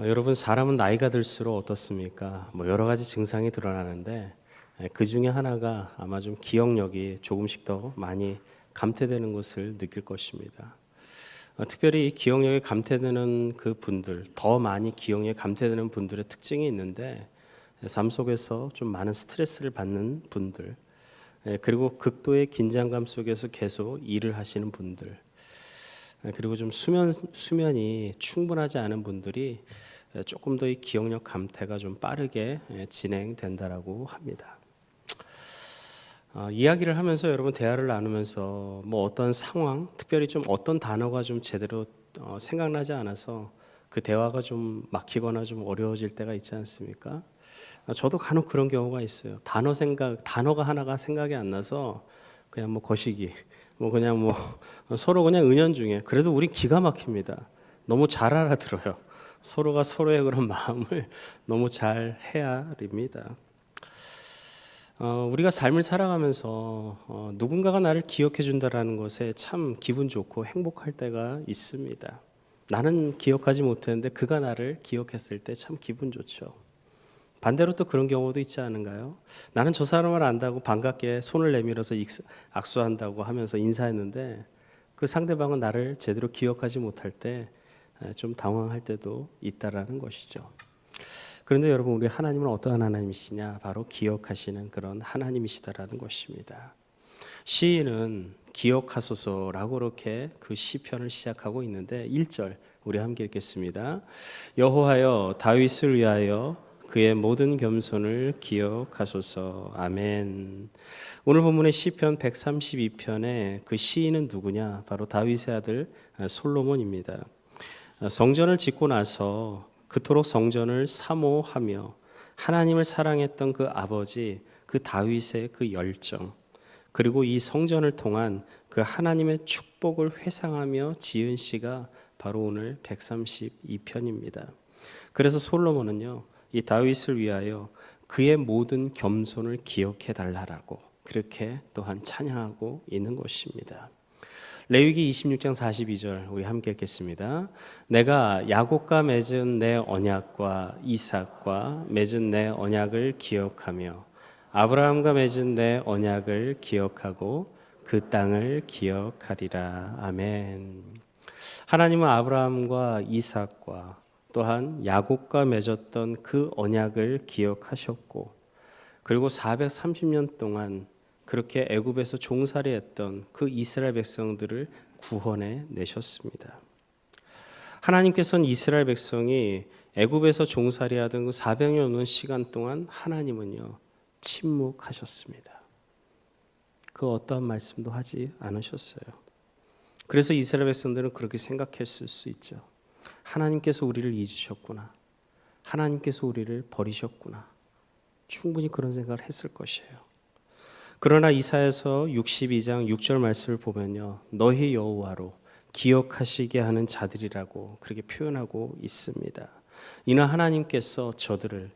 여러분, 사람은 나이가 들수록 어떻습니까? 여러 가지 증상이 드러나는데 그 중에 하나가 아마 좀 기억력이 조금씩 더 많이 감퇴되는 것을 느낄 것입니다. 특별히 이 기억력이 감퇴되는 그 분들, 더 많이 기억력이 감퇴되는 분들의 특징이 있는데, 삶 속에서 좀 많은 스트레스를 받는 분들, 그리고 극도의 긴장감 속에서 계속 일을 하시는 분들, 그리고 좀 수면이 충분하지 않은 분들이 조금 더 이 기억력 감퇴가 좀 빠르게 진행된다라고 합니다. 이야기를 하면서 여러분 대화를 나누면서 어떤 상황, 특별히 좀 어떤 단어가 좀 제대로 생각나지 않아서 그 대화가 좀 막히거나 좀 어려워질 때가 있지 않습니까? 저도 간혹 그런 경우가 있어요. 단어가 하나가 생각이 안 나서 그냥 거시기, 그냥 서로 그냥 은연중에. 그래도 우린 기가 막힙니다. 너무 잘 알아들어요. 서로가 서로의 그런 마음을 너무 잘 헤아립니다. 우리가 삶을 살아가면서 누군가가 나를 기억해 준다라는 것에 참 기분 좋고 행복할 때가 있습니다. 나는 기억하지 못했는데 그가 나를 기억했을 때 참 기분 좋죠. 반대로 또 그런 경우도 있지 않은가요? 나는 저 사람을 안다고 반갑게 손을 내밀어서 악수한다고 하면서 인사했는데 그 상대방은 나를 제대로 기억하지 못할 때 좀 당황할 때도 있다라는 것이죠. 그런데 여러분, 우리 하나님은 어떠한 하나님이시냐? 바로 기억하시는 그런 하나님이시다라는 것입니다. 시인은 기억하소서라고 그렇게 그 시편을 시작하고 있는데 1절 우리 함께 읽겠습니다. 여호와여 다윗을 위하여 그의 모든 겸손을 기억하소서. 아멘. 오늘 본문의 시편 132편의 그 시인은 누구냐? 바로 다윗의 아들 솔로몬입니다. 성전을 짓고 나서 그토록 성전을 사모하며 하나님을 사랑했던 그 아버지, 그 다윗의 그 열정, 그리고 이 성전을 통한 그 하나님의 축복을 회상하며 지은 시가 바로 오늘 132편입니다. 그래서 솔로몬은요, 이 다윗을 위하여 그의 모든 겸손을 기억해 달라라고 그렇게 또한 찬양하고 있는 것입니다. 레위기 26장 42절 우리 함께 읽겠습니다. 내가 야곱과 맺은 내 언약과 이삭과 맺은 내 언약을 기억하며 아브라함과 맺은 내 언약을 기억하고 그 땅을 기억하리라. 아멘. 하나님은 아브라함과 이삭과 또한 야곱과 맺었던 그 언약을 기억하셨고, 그리고 430년 동안 그렇게 애굽에서 종살이했던 그 이스라엘 백성들을 구원해 내셨습니다. 하나님께서는 이스라엘 백성이 애굽에서 종살이하던 그 400년 넘는 시간 동안 하나님은요 침묵하셨습니다. 그 어떠한 말씀도 하지 않으셨어요. 그래서 이스라엘 백성들은 그렇게 생각했을 수 있죠. 하나님께서 우리를 잊으셨구나. 하나님께서 우리를 버리셨구나. 충분히 그런 생각을 했을 것이에요. 그러나 이사야서 62장 6절 말씀을 보면요, 너희 여호와로 기억하시게 하는 자들이라고 그렇게 표현하고 있습니다. 이는 하나님께서 저들을,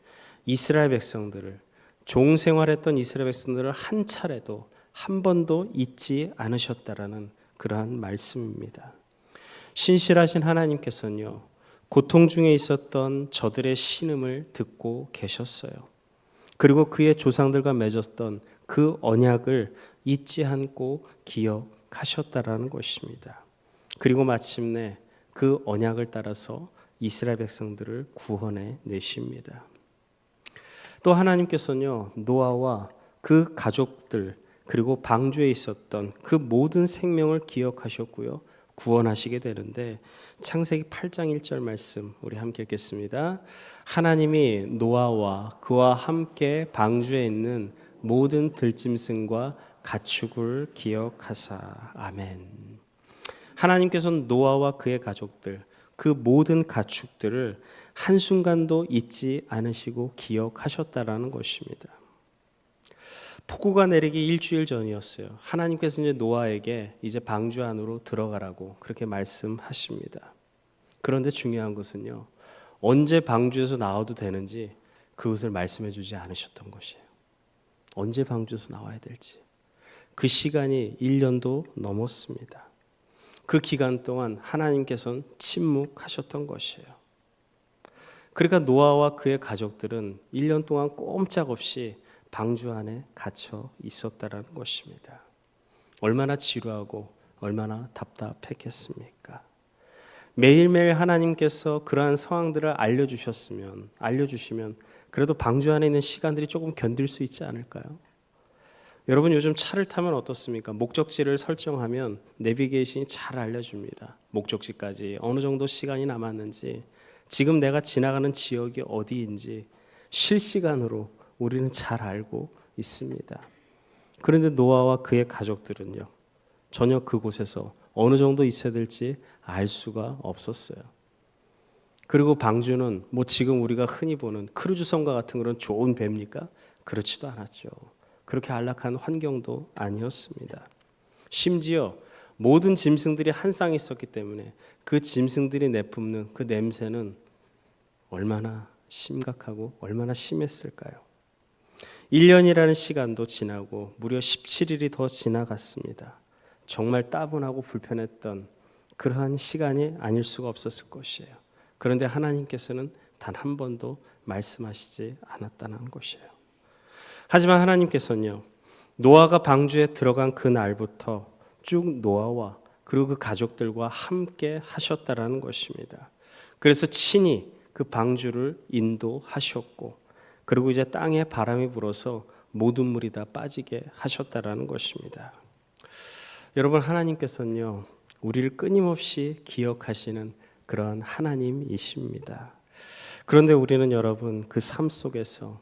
이스라엘 백성들을, 종생활했던 이스라엘 백성들을 한 차례도 한 번도 잊지 않으셨다라는 그러한 말씀입니다. 신실하신 하나님께서는요, 고통 중에 있었던 저들의 신음을 듣고 계셨어요. 그리고 그의 조상들과 맺었던 그 언약을 잊지 않고 기억하셨다라는 것입니다. 그리고 마침내 그 언약을 따라서 이스라엘 백성들을 구원해 내십니다. 또 하나님께서는요, 노아와 그 가족들 그리고 방주에 있었던 그 모든 생명을 기억하셨고요, 구원하시게 되는데 창세기 8장 1절 말씀 우리 함께 읽겠습니다. 하나님이 노아와 그와 함께 방주에 있는 모든 들짐승과 가축을 기억하사. 아멘. 하나님께서는 노아와 그의 가족들, 그 모든 가축들을 한순간도 잊지 않으시고 기억하셨다라는 것입니다. 폭우가 내리기 일주일 전이었어요. 하나님께서 이제 노아에게 이제 방주 안으로 들어가라고 그렇게 말씀하십니다. 그런데 중요한 것은요, 언제 방주에서 나와도 되는지 그것을 말씀해 주지 않으셨던 것이에요. 언제 방주에서 나와야 될지. 그 시간이 1년도 넘었습니다. 그 기간 동안 하나님께서는 침묵하셨던 것이에요. 그러니까 노아와 그의 가족들은 1년 동안 꼼짝없이 방주 안에 갇혀 있었다라는 것입니다. 얼마나 지루하고 얼마나 답답했겠습니까? 매일매일 하나님께서 그러한 상황들을 알려주시면 그래도 방주 안에 있는 시간들이 조금 견딜 수 있지 않을까요? 여러분 요즘 차를 타면 어떻습니까? 목적지를 설정하면 내비게이션이 잘 알려줍니다. 목적지까지 어느 정도 시간이 남았는지, 지금 내가 지나가는 지역이 어디인지 실시간으로 우리는 잘 알고 있습니다. 그런데 노아와 그의 가족들은요, 전혀 그곳에서 어느 정도 있어야 될지 알 수가 없었어요. 그리고 방주는 뭐 지금 우리가 흔히 보는 크루즈선과 같은 그런 좋은 배입니까? 그렇지도 않았죠. 그렇게 안락한 환경도 아니었습니다. 심지어 모든 짐승들이 한 쌍 있었기 때문에 그 짐승들이 내뿜는 그 냄새는 얼마나 심각하고 얼마나 심했을까요? 1년이라는 시간도 지나고 무려 17일이 더 지나갔습니다. 정말 따분하고 불편했던 그러한 시간이 아닐 수가 없었을 것이에요. 그런데 하나님께서는 단 한 번도 말씀하시지 않았다는 것이에요. 하지만 하나님께서는요, 노아가 방주에 들어간 그 날부터 쭉 노아와 그리고 그 가족들과 함께 하셨다라는 것입니다. 그래서 친히 그 방주를 인도하셨고, 그리고 이제 땅에 바람이 불어서 모든 물이 다 빠지게 하셨다라는 것입니다. 여러분, 하나님께서는요, 우리를 끊임없이 기억하시는 그런 하나님이십니다. 그런데 우리는 여러분, 그 삶 속에서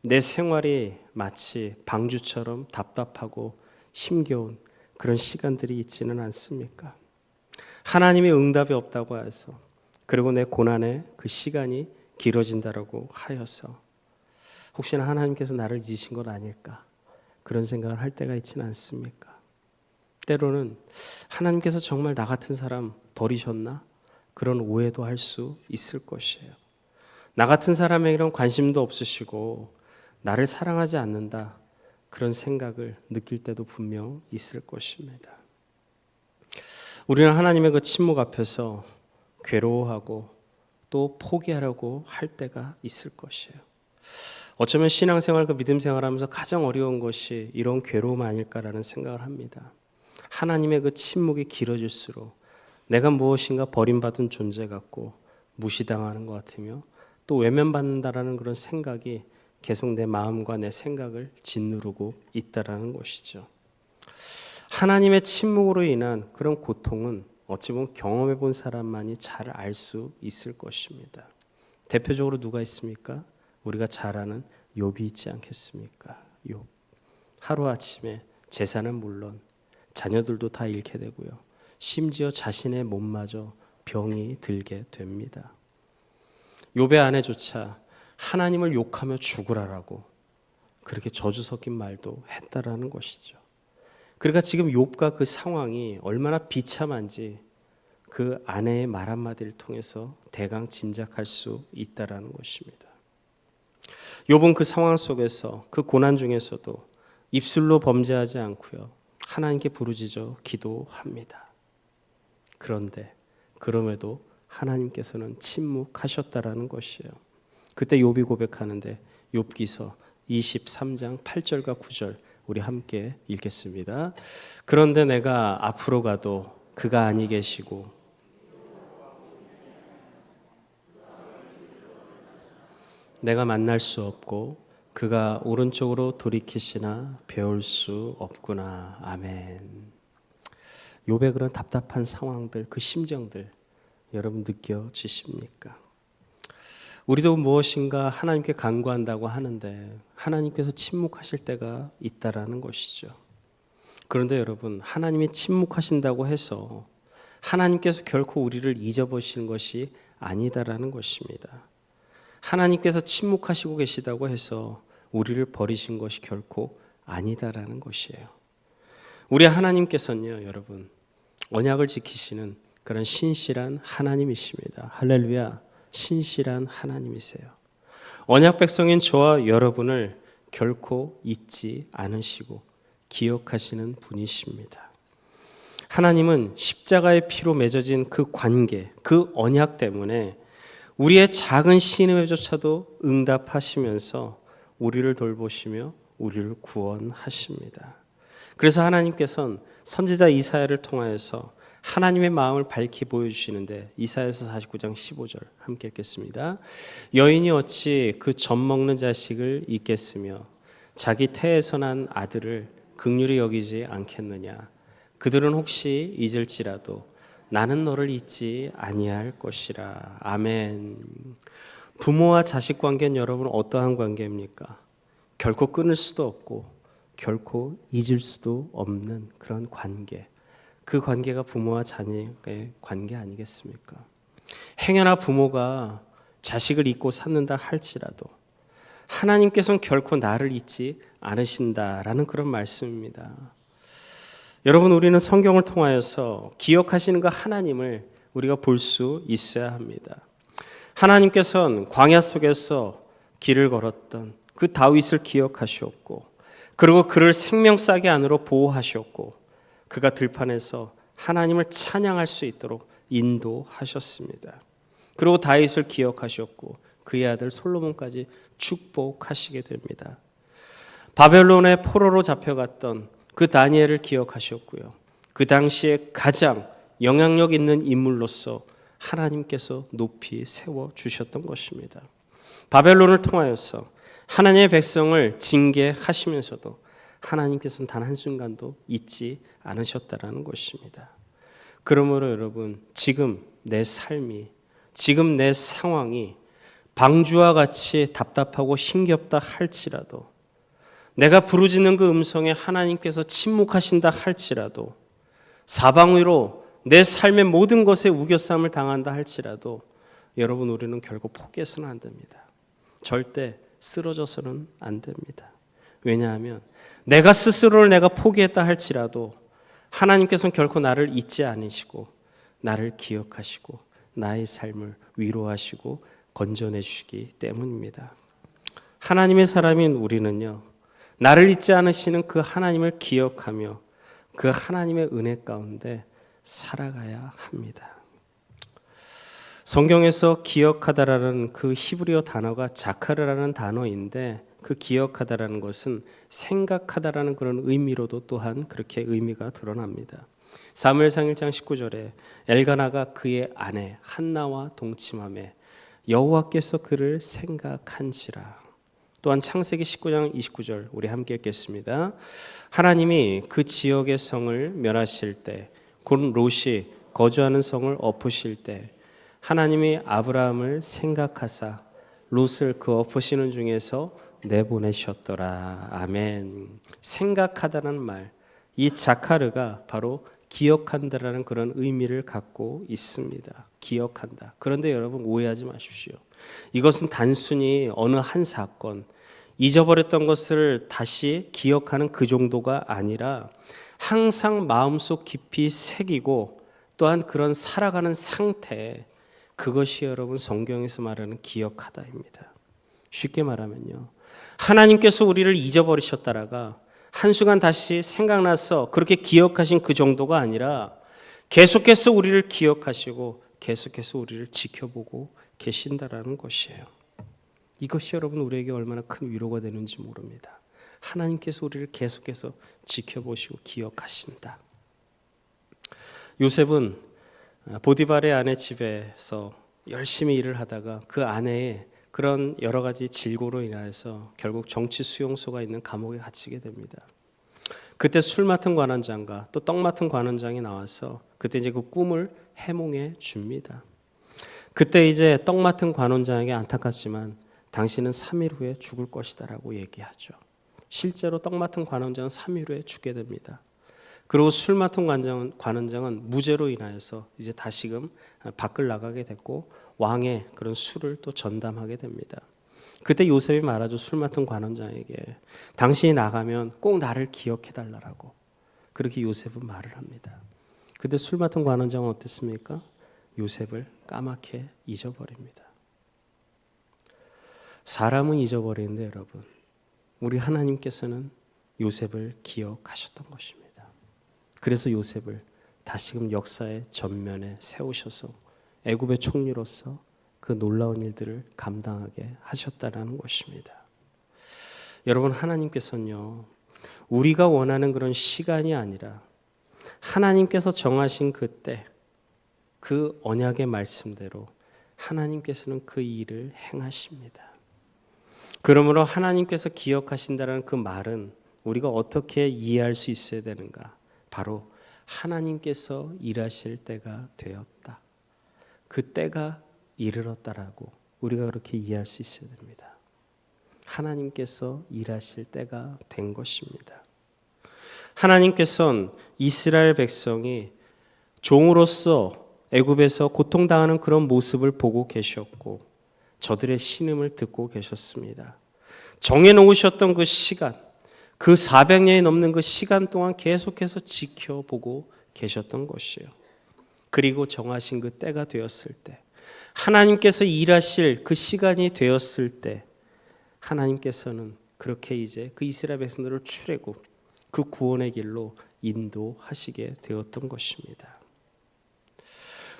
내 생활이 마치 방주처럼 답답하고 힘겨운 그런 시간들이 있지는 않습니까? 하나님의 응답이 없다고 해서, 그리고 내 고난의 그 시간이 길어진다라고 하여서 혹시나 하나님께서 나를 잊으신 것 아닐까, 그런 생각을 할 때가 있지는 않습니까? 때로는 하나님께서 정말 나 같은 사람 버리셨나? 그런 오해도 할 수 있을 것이에요. 나 같은 사람에게는 관심도 없으시고 나를 사랑하지 않는다, 그런 생각을 느낄 때도 분명 있을 것입니다. 우리는 하나님의 그 침묵 앞에서 괴로워하고 또 포기하려고 할 때가 있을 것이에요. 어쩌면 신앙생활, 그 믿음 생활하면서 가장 어려운 것이 이런 괴로움 아닐까라는 생각을 합니다. 하나님의 그 침묵이 길어질수록 내가 무엇인가 버림받은 존재 같고 무시당하는 것 같으며 또 외면받는다라는 그런 생각이 계속 내 마음과 내 생각을 짓누르고 있다라는 것이죠. 하나님의 침묵으로 인한 그런 고통은 어찌 보면 경험해 본 사람만이 잘 알 수 있을 것입니다. 대표적으로 누가 있습니까? 우리가 잘 아는 욥이 있지 않겠습니까? 욥. 하루아침에 재산은 물론 자녀들도 다 잃게 되고요. 심지어 자신의 몸마저 병이 들게 됩니다. 욥의 아내조차 하나님을 욕하며 죽으라라고 그렇게 저주 섞인 말도 했다라는 것이죠. 그러니까 지금 욥과 그 상황이 얼마나 비참한지 그 아내의 말 한마디를 통해서 대강 짐작할 수 있다라는 것입니다. 욥은 그 상황 속에서, 그 고난 중에서도 입술로 범죄하지 않고요, 하나님께 부르짖어 기도합니다. 그런데 그럼에도 하나님께서는 침묵하셨다라는 것이에요. 그때 욥이 고백하는데 욥기서 23장 8절과 9절 우리 함께 읽겠습니다. 그런데 내가 앞으로 가도 그가 아니 계시고 내가 만날 수 없고 그가 오른쪽으로 돌이키시나 배울 수 없구나. 아멘. 욥의 그런 답답한 상황들, 그 심정들 여러분 느껴지십니까? 우리도 무엇인가 하나님께 간구한다고 하는데 하나님께서 침묵하실 때가 있다라는 것이죠. 그런데 여러분, 하나님이 침묵하신다고 해서 하나님께서 결코 우리를 잊어버리시는 것이 아니다라는 것입니다. 하나님께서 침묵하시고 계시다고 해서 우리를 버리신 것이 결코 아니다라는 것이에요. 우리 하나님께서는요, 여러분, 언약을 지키시는 그런 신실한 하나님이십니다. 할렐루야, 신실한 하나님이세요. 언약 백성인 저와 여러분을 결코 잊지 않으시고 기억하시는 분이십니다. 하나님은 십자가의 피로 맺어진 그 관계, 그 언약 때문에 우리의 작은 신음에조차도 응답하시면서 우리를 돌보시며 우리를 구원하십니다. 그래서 하나님께서는 선지자 이사야를 통하여서 하나님의 마음을 밝히 보여주시는데 이사야서 49장 15절 함께 읽겠습니다. 여인이 어찌 그 젖 먹는 자식을 잊겠으며 자기 태에서 난 아들을 긍휼히 여기지 않겠느냐. 그들은 혹시 잊을지라도 나는 너를 잊지 아니할 것이라. 아멘. 부모와 자식 관계는 여러분 어떠한 관계입니까? 결코 끊을 수도 없고 결코 잊을 수도 없는 그런 관계. 그 관계가 부모와 자녀의 관계 아니겠습니까? 행여나 부모가 자식을 잊고 찾는다 할지라도 하나님께서는 결코 나를 잊지 않으신다라는 그런 말씀입니다. 여러분, 우리는 성경을 통하여서 기억하시는 그 하나님을 우리가 볼 수 있어야 합니다. 하나님께서는 광야 속에서 길을 걸었던 그 다윗을 기억하셨고, 그리고 그를 생명싸개 안으로 보호하셨고, 그가 들판에서 하나님을 찬양할 수 있도록 인도하셨습니다. 그리고 다윗을 기억하셨고 그의 아들 솔로몬까지 축복하시게 됩니다. 바벨론의 포로로 잡혀갔던 그 다니엘을 기억하셨고요. 그 당시에 가장 영향력 있는 인물로서 하나님께서 높이 세워주셨던 것입니다. 바벨론을 통하여서 하나님의 백성을 징계하시면서도 하나님께서는 단 한순간도 잊지 않으셨다라는 것입니다. 그러므로 여러분, 지금 내 삶이, 지금 내 상황이 방주와 같이 답답하고 힘겹다 할지라도, 내가 부르짖는 그 음성에 하나님께서 침묵하신다 할지라도, 사방위로 내 삶의 모든 것에 우겨쌈을 당한다 할지라도 여러분, 우리는 결국 포기해서는 안 됩니다. 절대 쓰러져서는 안 됩니다. 왜냐하면 내가 스스로를 내가 포기했다 할지라도 하나님께서는 결코 나를 잊지 않으시고 나를 기억하시고 나의 삶을 위로하시고 건져내 주시기 때문입니다. 하나님의 사람인 우리는요, 나를 잊지 않으시는 그 하나님을 기억하며 그 하나님의 은혜 가운데 살아가야 합니다. 성경에서 기억하다라는 그 히브리어 단어가 자카르라는 단어인데, 그 기억하다라는 것은 생각하다라는 그런 의미로도 또한 그렇게 의미가 드러납니다. 사무엘상 1장 19절에 엘가나가 그의 아내 한나와 동침하매 여호와께서 그를 생각한지라. 또한 창세기 19장 29절 우리 함께 읽겠습니다. 하나님이 그 지역의 성을 멸하실 때, 곧 롯이 거주하는 성을 엎으실 때 하나님이 아브라함을 생각하사 롯을 그 엎으시는 중에서 내보내셨더라. 아멘. 생각하다는 말, 이 자카르가 바로 기억한다라는 그런 의미를 갖고 있습니다. 기억한다. 그런데 여러분, 오해하지 마십시오. 이것은 단순히 어느 한 사건, 잊어버렸던 것을 다시 기억하는 그 정도가 아니라 항상 마음속 깊이 새기고 또한 그런 살아가는 상태, 그것이 여러분 성경에서 말하는 기억하다입니다. 쉽게 말하면요, 하나님께서 우리를 잊어버리셨다라가 한순간 다시 생각나서 그렇게 기억하신 그 정도가 아니라 계속해서 우리를 기억하시고 계속해서 우리를 지켜보고 계신다라는 것이에요. 이것이 여러분 우리에게 얼마나 큰 위로가 되는지 모릅니다. 하나님께서 우리를 계속해서 지켜보시고 기억하신다. 요셉은 보디발의 아내 집에서 열심히 일을 하다가 그 아내의 그런 여러 가지 질고로 인해서 결국 정치 수용소가 있는 감옥에 갇히게 됩니다. 그때 술 맡은 관원장과 또 떡 맡은 관원장이 나와서 그때 이제 그 꿈을 해몽해 줍니다. 그때 이제 떡 맡은 관원장에게 안타깝지만 당신은 3일 후에 죽을 것이다라고 얘기하죠. 실제로 떡 맡은 관원장은 3일 후에 죽게 됩니다. 그리고 술 맡은 관원장은 무죄로 인하여서 이제 다시금 밖을 나가게 됐고 왕의 그런 술을 또 전담하게 됩니다. 그때 요셉이 말하죠. 술 맡은 관원장에게 당신이 나가면 꼭 나를 기억해 달라고. 그렇게 요셉은 말을 합니다. 그때 술 맡은 관원장은 어땠습니까? 요셉을 까맣게 잊어버립니다. 사람은 잊어버리는데 여러분, 우리 하나님께서는 요셉을 기억하셨던 것입니다. 그래서 요셉을 다시금 역사의 전면에 세우셔서 애굽의 총리로서 그 놀라운 일들을 감당하게 하셨다라는 것입니다. 여러분, 하나님께서는요, 우리가 원하는 그런 시간이 아니라 하나님께서 정하신 그때 그 언약의 말씀대로 하나님께서는 그 일을 행하십니다. 그러므로 하나님께서 기억하신다는 그 말은 우리가 어떻게 이해할 수 있어야 되는가? 바로 하나님께서 일하실 때가 되었다. 그 때가 이르렀다라고 우리가 그렇게 이해할 수 있어야 됩니다. 하나님께서 일하실 때가 된 것입니다. 하나님께서는 이스라엘 백성이 종으로서 애굽에서 고통당하는 그런 모습을 보고 계셨고 저들의 신음을 듣고 계셨습니다. 정해놓으셨던 그 시간, 그 400년이 넘는 그 시간 동안 계속해서 지켜보고 계셨던 것이에요. 그리고 정하신 그 때가 되었을 때, 하나님께서 일하실 그 시간이 되었을 때 하나님께서는 그렇게 이제 그 이스라엘 백성들을 출애굽, 그 구원의 길로 인도하시게 되었던 것입니다.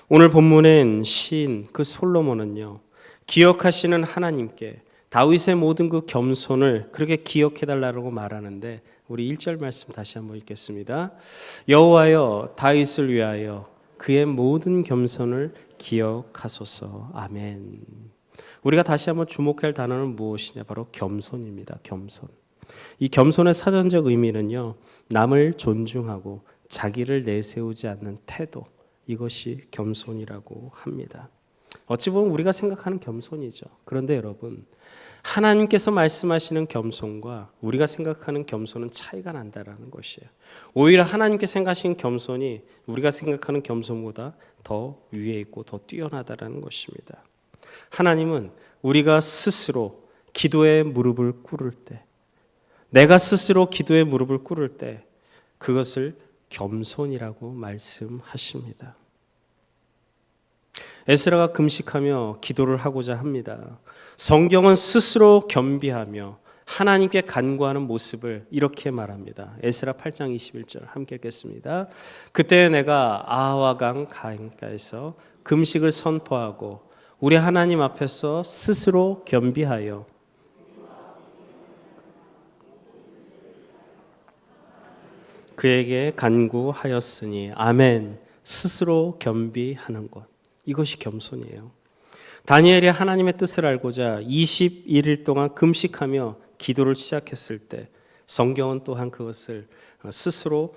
오늘 본문엔 시인 그 솔로몬은요, 기억하시는 하나님께 다윗의 모든 그 겸손을 그렇게 기억해달라고 말하는데, 우리 1절 말씀 다시 한번 읽겠습니다. 여호와여 다윗을 위하여 그의 모든 겸손을 기억하소서. 아멘. 우리가 다시 한번 주목해야 할 단어는 무엇이냐? 바로 겸손입니다. 겸손. 이 겸손의 사전적 의미는요, 남을 존중하고 자기를 내세우지 않는 태도, 이것이 겸손이라고 합니다. 어찌 보면 우리가 생각하는 겸손이죠. 그런데 여러분, 하나님께서 말씀하시는 겸손과 우리가 생각하는 겸손은 차이가 난다라는 것이에요. 오히려 하나님께 생각하시는 겸손이 우리가 생각하는 겸손보다 더 위에 있고 더 뛰어나다라는 것입니다. 하나님은 우리가 스스로 기도의 무릎을 꿇을 때, 내가 스스로 기도의 무릎을 꿇을 때 그것을 겸손이라고 말씀하십니다. 에스라가 금식하며 기도를 하고자 합니다. 성경은 스스로 겸비하며 하나님께 간구하는 모습을 이렇게 말합니다. 에스라 8장 21절 함께 읽겠습니다. 그때 내가 아하와 강 가까이서 금식을 선포하고 우리 하나님 앞에서 스스로 겸비하여 그에게 간구하였으니. 아멘. 스스로 겸비하는 것, 이것이 겸손이에요. 다니엘이 하나님의 뜻을 알고자 21일 동안 금식하며 기도를 시작했을 때 성경은 또한 그것을 스스로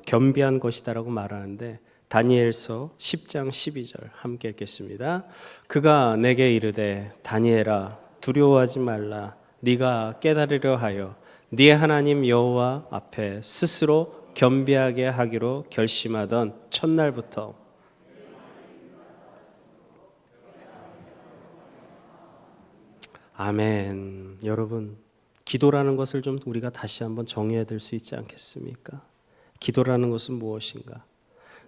겸비한 것이다라고 말하는데, 다니엘서 10장 12절 함께 읽겠습니다. 그가 내게 이르되 다니엘아 두려워하지 말라. 네가 깨달으려 하여 네 하나님 여호와 앞에 스스로 겸비하게 하기로 결심하던 첫날부터 아멘. 여러분, 기도라는 것을 좀 우리가 다시 한번 정해야 될 수 있지 않겠습니까? 기도라는 것은 무엇인가?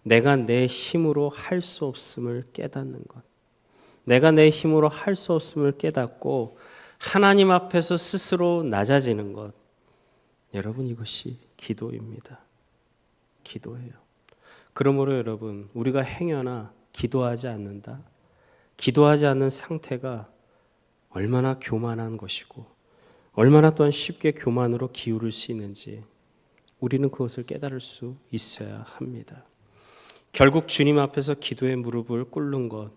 내가 내 힘으로 할 수 없음을 깨닫는 것. 내가 내 힘으로 할 수 없음을 깨닫고 하나님 앞에서 스스로 낮아지는 것. 여러분, 이것이 기도입니다. 기도예요. 그러므로 여러분, 우리가 행여나 기도하지 않는다, 기도하지 않는 상태가 얼마나 교만한 것이고 얼마나 또한 쉽게 교만으로 기울을 수 있는지 우리는 그것을 깨달을 수 있어야 합니다. 결국 주님 앞에서 기도의 무릎을 꿇는 것,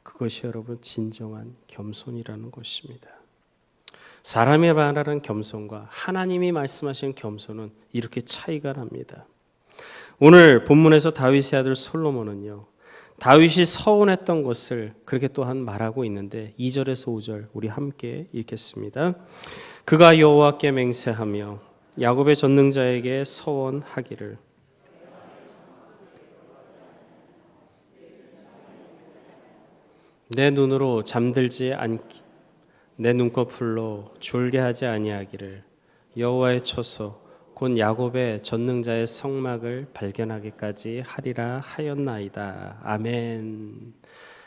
그것이 여러분 진정한 겸손이라는 것입니다. 사람이 말하는 겸손과 하나님이 말씀하시는 겸손은 이렇게 차이가 납니다. 오늘 본문에서 다윗의 아들 솔로몬은요, 다윗이 서운했던 것을 그렇게 또한 말하고 있는데 2절에서 5절 우리 함께 읽겠습니다. 그가 여호와께 맹세하며 야곱의 전능자에게 서원하기를 내 눈으로 잠들지 않기, 내 눈꺼풀로 졸게 하지 아니하기를 여호와의 처소 곧 야곱의 전능자의 성막을 발견하기까지 하리라 하였나이다. 아멘.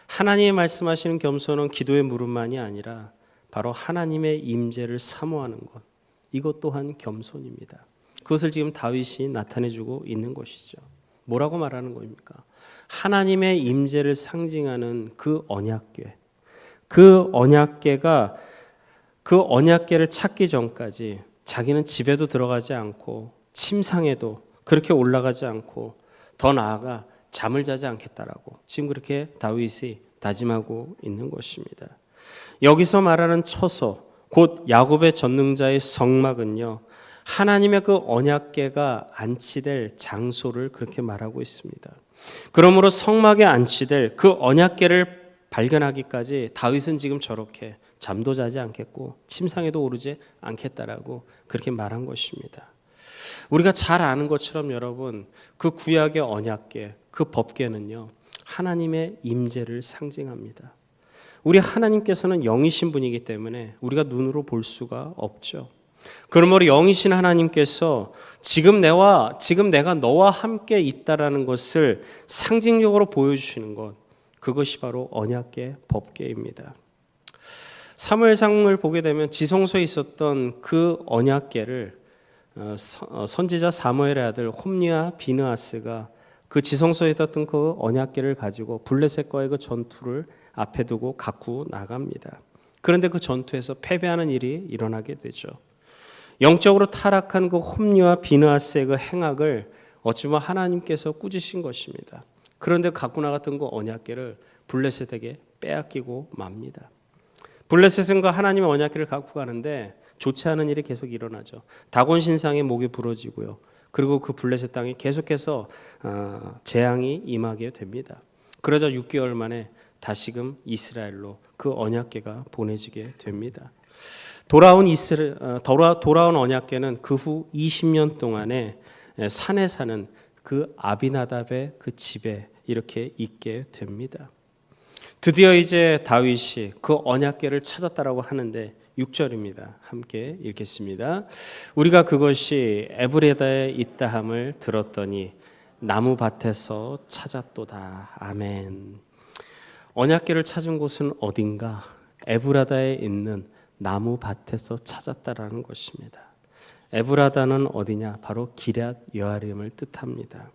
하나님이 말씀하시는 겸손은 기도의 무릎만이 아니라 바로 하나님의 임재를 사모하는 것, 이것 또한 겸손입니다. 그것을 지금 다윗이 나타내주고 있는 것이죠. 뭐라고 말하는 겁니까? 하나님의 임재를 상징하는 그 언약궤, 그 언약궤가 그 언약궤를 찾기 전까지 자기는 집에도 들어가지 않고 침상에도 그렇게 올라가지 않고 더 나아가 잠을 자지 않겠다라고 지금 그렇게 다윗이 다짐하고 있는 것입니다. 여기서 말하는 처소, 곧 야곱의 전능자의 성막은요, 하나님의 그 언약궤가 안치될 장소를 그렇게 말하고 있습니다. 그러므로 성막에 안치될 그 언약궤를 발견하기까지 다윗은 지금 저렇게 잠도 자지 않겠고 침상에도 오르지 않겠다라고 그렇게 말한 것입니다. 우리가 잘 아는 것처럼 여러분, 그 구약의 언약궤, 그 법궤는요, 하나님의 임재를 상징합니다. 우리 하나님께서는 영이신 분이기 때문에 우리가 눈으로 볼 수가 없죠. 그러므로 영이신 하나님께서 지금 내가 너와 함께 있다라는 것을 상징적으로 보여주시는 것, 그것이 바로 언약궤 법궤입니다. 사무엘상을 보게 되면 지성소에 있었던 그 언약궤를 선지자 사무엘의 아들 홈리와 비느하스가 그 지성소에 있었던 그 언약궤를 가지고 블레셋과의 그 전투를 앞에 두고 갖고 나갑니다. 그런데 그 전투에서 패배하는 일이 일어나게 되죠. 영적으로 타락한 그 홈리와 비느하스의 그 행악을 어찌 보면 하나님께서 꾸짖으신 것입니다. 그런데 갖고 나갔던 그 언약궤를 블레셋에게 빼앗기고 맙니다. 블레셋은 그 하나님의 언약궤를 갖고 가는데 좋지 않은 일이 계속 일어나죠. 다곤 신상의 목이 부러지고요. 그리고 그 블레셋 땅이 계속해서 재앙이 임하게 됩니다. 그러자 6개월 만에 다시금 이스라엘로 그 언약궤가 보내지게 됩니다. 돌아온 언약궤는 그 후 20년 동안에 산에 사는 그 아비나답의 그 집에 이렇게 있게 됩니다. 드디어 이제 다윗이 그 언약궤를 찾았다라고 하는데 6절입니다. 함께 읽겠습니다. 우리가 그것이 에브레다에 있다함을 들었더니 나무밭에서 찾았도다. 아멘. 언약궤를 찾은 곳은 어딘가? 에브라다에 있는 나무밭에서 찾았다라는 것입니다. 에브라다는 어디냐? 바로 기럇 여아림을 뜻합니다.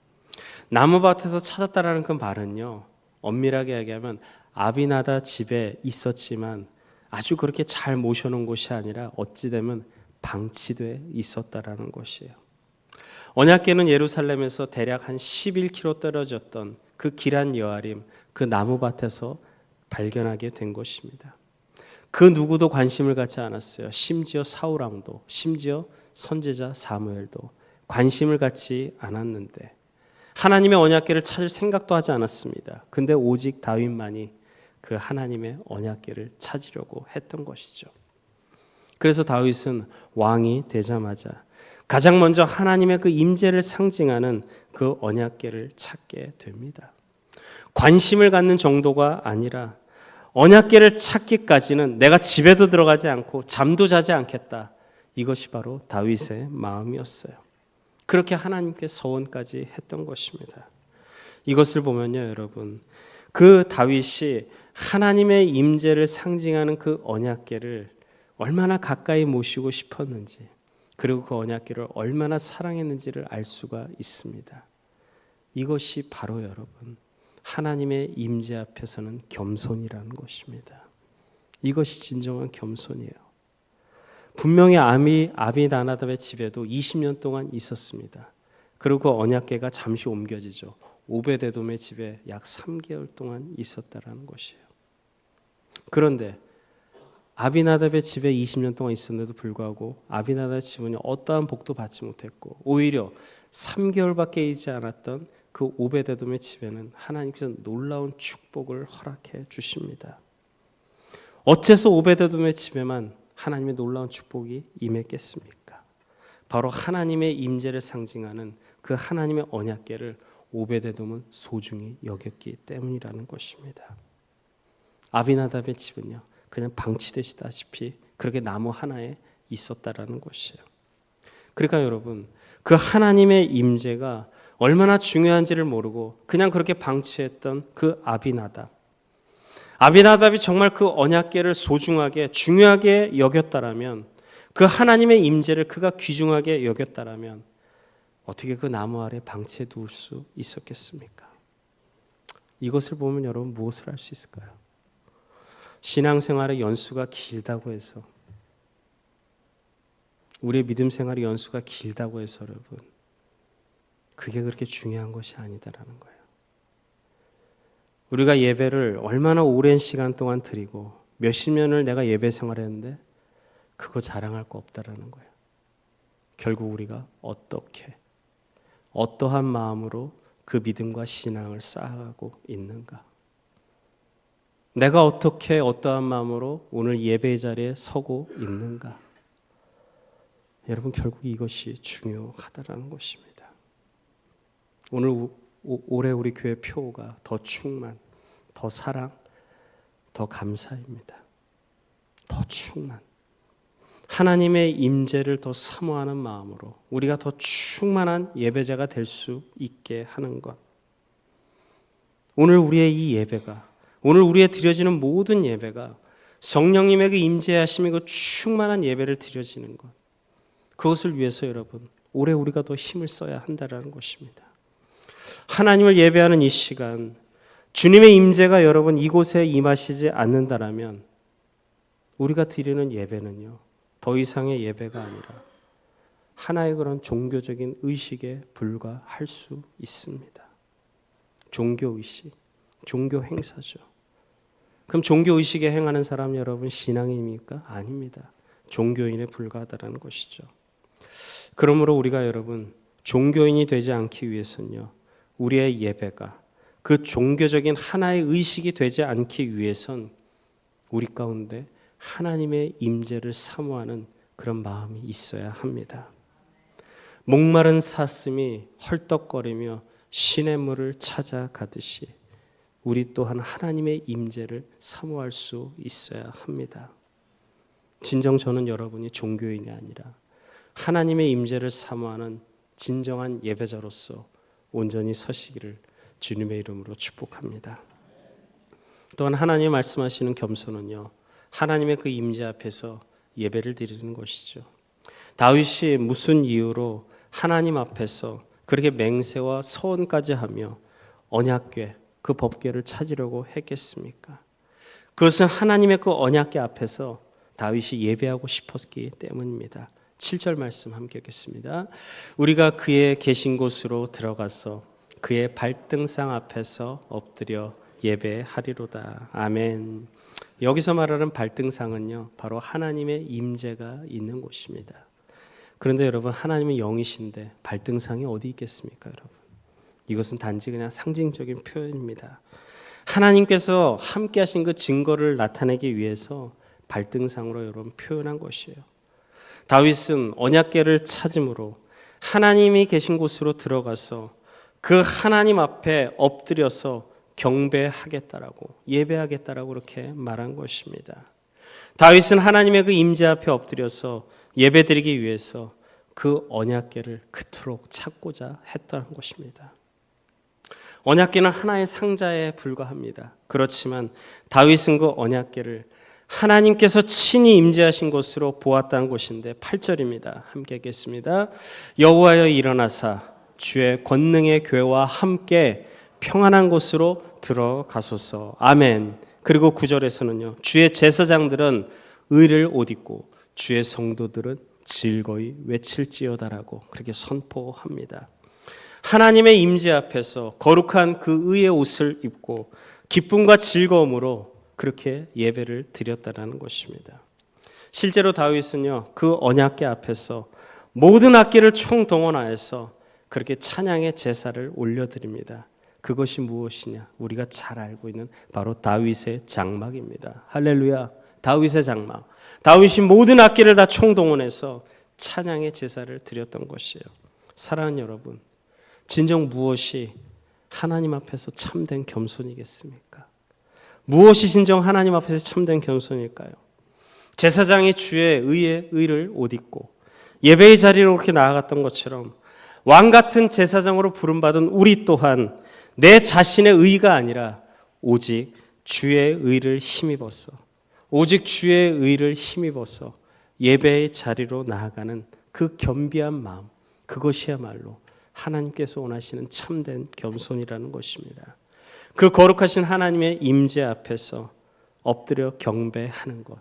나무밭에서 찾았다라는 그 말은요, 엄밀하게 얘기하면 아비나다 집에 있었지만 아주 그렇게 잘 모셔놓은 곳이 아니라 어찌되면 방치돼 있었다라는 것이에요. 언약궤는 예루살렘에서 대략 한 11km 떨어졌던 그 기럇 여아림, 그 나무밭에서 발견하게 된 것입니다. 그 누구도 관심을 갖지 않았어요. 심지어 사울 왕도, 심지어 선지자 사무엘도 관심을 갖지 않았는데 하나님의 언약궤를 찾을 생각도 하지 않았습니다. 근데 오직 다윗만이 그 하나님의 언약궤를 찾으려고 했던 것이죠. 그래서 다윗은 왕이 되자마자 가장 먼저 하나님의 그 임재를 상징하는 그 언약궤를 찾게 됩니다. 관심을 갖는 정도가 아니라 언약궤를 찾기까지는 내가 집에도 들어가지 않고 잠도 자지 않겠다. 이것이 바로 다윗의 마음이었어요. 그렇게 하나님께 서원까지 했던 것입니다. 이것을 보면요, 여러분, 그 다윗이 하나님의 임재를 상징하는 그 언약궤를 얼마나 가까이 모시고 싶었는지, 그리고 그 언약궤를 얼마나 사랑했는지를 알 수가 있습니다. 이것이 바로 여러분, 하나님의 임재 앞에서는 겸손이라는 것입니다. 이것이 진정한 겸손이에요. 분명히 아비나답의 집에도 20년 동안 있었습니다. 그리고 그 언약궤가 잠시 옮겨지죠. 오베데돔의 집에 약 3개월 동안 있었다라는 것이에요. 그런데 아비나답의 집에 20년 동안 있었는데도 불구하고 아비나답의 집은 어떠한 복도 받지 못했고 오히려 3개월밖에 있지 않았던 그 오베데돔의 집에는 하나님께서 놀라운 축복을 허락해 주십니다. 어째서 오베데돔의 집에만 하나님의 놀라운 축복이 임했겠습니까? 바로 하나님의 임재를 상징하는 그 하나님의 언약궤를 오베데돔은 소중히 여겼기 때문이라는 것입니다. 아비나답의 집은요, 그냥 방치되시다시피 그렇게 나무 하나에 있었다라는 것이에요. 그러니까 여러분, 그 하나님의 임재가 얼마나 중요한지를 모르고 그냥 그렇게 방치했던 그 아비나답이 정말 그 언약궤를 소중하게 중요하게 여겼다라면, 그 하나님의 임재를 그가 귀중하게 여겼다라면 어떻게 그 나무 아래 방치해 둘 수 있었겠습니까? 이것을 보면 여러분 무엇을 할 수 있을까요? 신앙생활의 연수가 길다고 해서, 우리의 믿음 생활의 연수가 길다고 해서 여러분, 그게 그렇게 중요한 것이 아니다라는 거예요. 우리가 예배를 얼마나 오랜 시간 동안 드리고 몇십 년을 내가 예배 생활했는데 그거 자랑할 거 없다라는 거예요. 결국 우리가 어떻게, 어떠한 마음으로 그 믿음과 신앙을 쌓아가고 있는가. 내가 어떻게 어떠한 마음으로 오늘 예배의 자리에 서고 있는가. 여러분, 결국 이것이 중요하다라는 것입니다. 오늘 올해 우리 교회 표가 더 충만, 더 사랑, 더 감사입니다. 더 충만. 하나님의 임재를 더 사모하는 마음으로 우리가 더 충만한 예배자가 될 수 있게 하는 것. 오늘 우리의 이 예배가, 오늘 우리의 드려지는 모든 예배가 성령님의 그 임재하심의 그 충만한 예배를 드려지는 것. 그것을 위해서 여러분, 올해 우리가 더 힘을 써야 한다는 것입니다. 하나님을 예배하는 이 시간, 주님의 임재가 여러분 이곳에 임하시지 않는다라면 우리가 드리는 예배는요, 더 이상의 예배가 아니라 하나의 그런 종교적인 의식에 불과할 수 있습니다. 종교의식, 종교 행사죠. 그럼 종교의식에 행하는 사람 여러분 신앙인입니까? 아닙니다. 종교인에 불과하다는 것이죠. 그러므로 우리가 여러분 종교인이 되지 않기 위해서는요, 우리의 예배가 그 종교적인 하나의 의식이 되지 않기 위해선 우리 가운데 하나님의 임재를 사모하는 그런 마음이 있어야 합니다. 목마른 사슴이 헐떡거리며 시냇물을 찾아가듯이 우리 또한 하나님의 임재를 사모할 수 있어야 합니다. 진정 저는 여러분이 종교인이 아니라 하나님의 임재를 사모하는 진정한 예배자로서 온전히 서시기를 주님의 이름으로 축복합니다. 또한 하나님 말씀하시는 겸손은요, 하나님의 그 임재 앞에서 예배를 드리는 것이죠. 다윗이 무슨 이유로 하나님 앞에서 그렇게 맹세와 서원까지 하며 언약궤, 그 법궤를 찾으려고 했겠습니까? 그것은 하나님의 그 언약궤 앞에서 다윗이 예배하고 싶었기 때문입니다. 7절 말씀 함께 읽겠습니다. 우리가 그의 계신 곳으로 들어가서 그의 발등상 앞에서 엎드려 예배하리로다. 아멘. 여기서 말하는 발등상은요, 바로 하나님의 임재가 있는 곳입니다. 그런데 여러분, 하나님은 영이신데 발등상이 어디 있겠습니까, 여러분? 이것은 단지 그냥 상징적인 표현입니다. 하나님께서 함께 하신 그 증거를 나타내기 위해서 발등상으로 여러분 표현한 것이에요. 다윗은 언약궤를 찾음으로 하나님이 계신 곳으로 들어가서 그 하나님 앞에 엎드려서 경배하겠다라고, 예배하겠다라고 그렇게 말한 것입니다. 다윗은 하나님의 그 임재 앞에 엎드려서 예배드리기 위해서 그 언약궤를 그토록 찾고자 했다는 것입니다. 언약궤는 하나의 상자에 불과합니다. 그렇지만 다윗은 그 언약궤를 하나님께서 친히 임재하신 곳으로 보았다는 것인데 8절입니다. 함께 읽겠습니다. 여호와여 일어나사 주의 권능의 궤와 함께 평안한 곳으로 들어가소서. 아멘. 그리고 9절에서는요, 주의 제사장들은 의를 옷 입고 주의 성도들은 즐거이 외칠지어다라고 그렇게 선포합니다. 하나님의 임재 앞에서 거룩한 그 의의 옷을 입고 기쁨과 즐거움으로 그렇게 예배를 드렸다라는 것입니다. 실제로 다윗은요, 그 언약궤 앞에서 모든 악기를 총동원하여서 그렇게 찬양의 제사를 올려드립니다. 그것이 무엇이냐? 우리가 잘 알고 있는 바로 다윗의 장막입니다. 할렐루야. 다윗의 장막. 다윗이 모든 악기를 다 총동원해서 찬양의 제사를 드렸던 것이에요. 사랑하는 여러분, 진정 무엇이 하나님 앞에서 참된 겸손이겠습니까? 무엇이 진정 하나님 앞에서 참된 겸손일까요? 제사장이 주의 의를 옷 입고 예배의 자리로 그렇게 나아갔던 것처럼 왕 같은 제사장으로 부름받은 우리 또한 내 자신의 의가 아니라 오직 주의 의를 힘입어서, 오직 주의 의를 힘입어서 예배의 자리로 나아가는 그 겸비한 마음, 그것이야말로 하나님께서 원하시는 참된 겸손이라는 것입니다. 그 거룩하신 하나님의 임재 앞에서 엎드려 경배하는 것.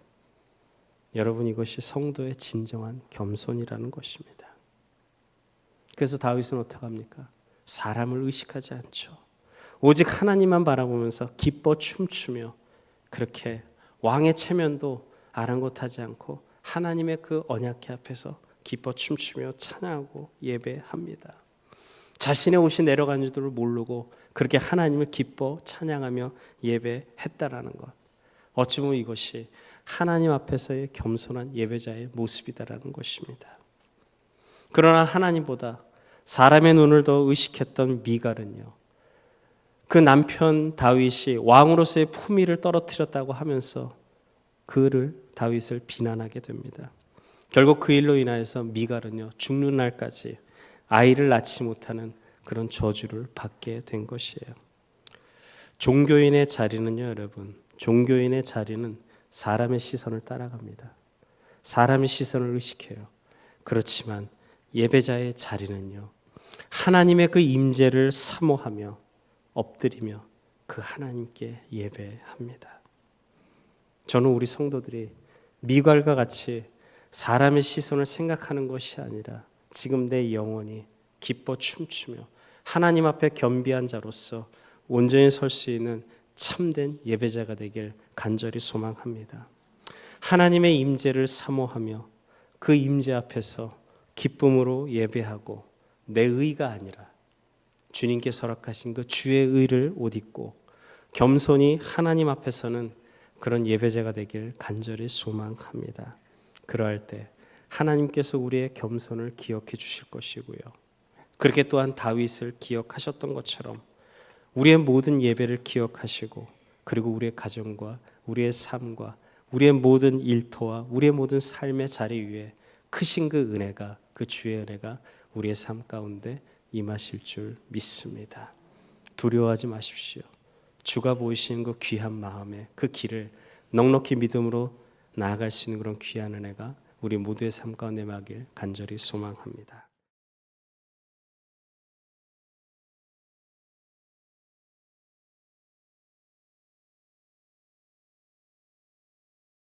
여러분, 이것이 성도의 진정한 겸손이라는 것입니다. 그래서 다윗은 어떻게 합니까? 사람을 의식하지 않죠. 오직 하나님만 바라보면서 기뻐 춤추며 그렇게 왕의 체면도 아랑곳하지 않고 하나님의 그 언약궤 앞에서 기뻐 춤추며 찬양하고 예배합니다. 자신의 옷이 내려간 줄을 모르고 그렇게 하나님을 기뻐 찬양하며 예배했다라는 것. 어찌 보면 이것이 하나님 앞에서의 겸손한 예배자의 모습이다라는 것입니다. 그러나 하나님보다 사람의 눈을 더 의식했던 미갈은요, 그 남편 다윗이 왕으로서의 품위를 떨어뜨렸다고 하면서 다윗을 비난하게 됩니다. 결국 그 일로 인하여서 미갈은요, 죽는 날까지 아이를 낳지 못하는 그런 저주를 받게 된 것이에요. 종교인의 자리는요, 여러분, 종교인의 자리는 사람의 시선을 따라갑니다. 사람의 시선을 의식해요. 그렇지만 예배자의 자리는요, 하나님의 그 임재를 사모하며 엎드리며 그 하나님께 예배합니다. 저는 우리 성도들이 미갈과 같이 사람의 시선을 생각하는 것이 아니라 지금 내 영혼이 기뻐 춤추며 하나님 앞에 겸비한 자로서 온전히 설 수 있는 참된 예배자가 되길 간절히 소망합니다. 하나님의 임재를 사모하며 그 임재 앞에서 기쁨으로 예배하고 내 의가 아니라 주님께서 허락하신 그 주의 의를 옷 입고 겸손히 하나님 앞에서는 그런 예배자가 되길 간절히 소망합니다. 그러할 때 하나님께서 우리의 겸손을 기억해 주실 것이고요. 그렇게 또한 다윗을 기억하셨던 것처럼 우리의 모든 예배를 기억하시고 그리고 우리의 가정과 우리의 삶과 우리의 모든 일터와 우리의 모든 삶의 자리 위에 크신 그 은혜가, 그 주의 은혜가 우리의 삶 가운데 임하실 줄 믿습니다. 두려워하지 마십시오. 주가 보이시는 그 귀한 마음에 그 길을 넉넉히 믿음으로 나아갈 수 있는 그런 귀한 은혜가 우리 모두의 삶 가운데 임하길 간절히 소망합니다.